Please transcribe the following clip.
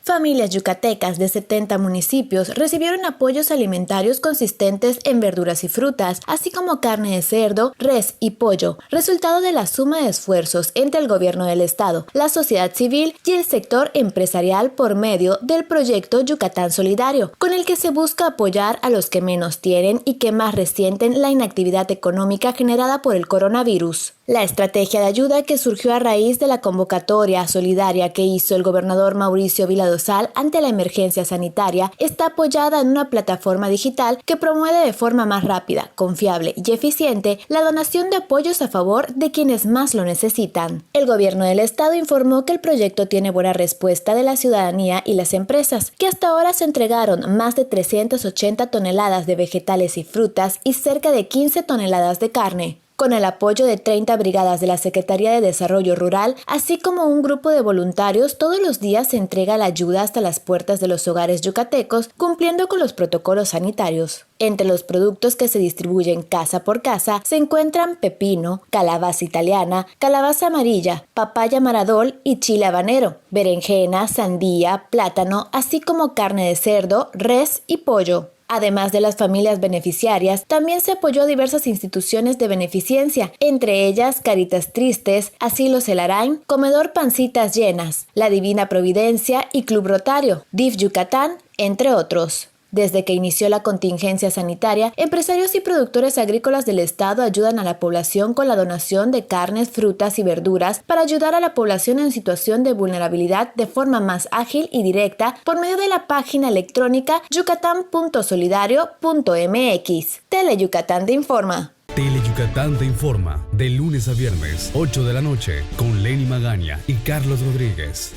Familias yucatecas de 70 municipios recibieron apoyos alimentarios consistentes en verduras y frutas, así como carne de cerdo, res y pollo, resultado de la suma de esfuerzos entre el gobierno del estado, la sociedad civil y el sector empresarial por medio del proyecto Yucatán Solidario, con el que se busca apoyar a los que menos tienen y que más resienten la inactividad económica generada por el coronavirus. La estrategia de ayuda que surgió a raíz de la convocatoria solidaria que hizo el gobernador Mauricio Viladosal ante la emergencia sanitaria está apoyada en una plataforma digital que promueve de forma más rápida, confiable y eficiente la donación de apoyos a favor de quienes más lo necesitan. El gobierno del estado informó que el proyecto tiene buena respuesta de la ciudadanía y las empresas, que hasta ahora se entregaron más de 380 toneladas de vegetales y frutas y cerca de 15 toneladas de carne. Con el apoyo de 30 brigadas de la Secretaría de Desarrollo Rural, así como un grupo de voluntarios, todos los días se entrega la ayuda hasta las puertas de los hogares yucatecos, cumpliendo con los protocolos sanitarios. Entre los productos que se distribuyen casa por casa se encuentran pepino, calabaza italiana, calabaza amarilla, papaya maradol y chile habanero, berenjena, sandía, plátano, así como carne de cerdo, res y pollo. Además de las familias beneficiarias, también se apoyó a diversas instituciones de beneficencia, entre ellas Caritas Tristes, Asilo Celarain, Comedor Pancitas Llenas, La Divina Providencia y Club Rotario, DIF Yucatán, entre otros. Desde que inició la contingencia sanitaria, empresarios y productores agrícolas del estado ayudan a la población con la donación de carnes, frutas y verduras para ayudar a la población en situación de vulnerabilidad de forma más ágil y directa por medio de la página electrónica yucatán.solidario.mx. Teleyucatán te informa. Teleyucatán te informa de lunes a viernes, 8 de la noche, con Lenny Magaña y Carlos Rodríguez.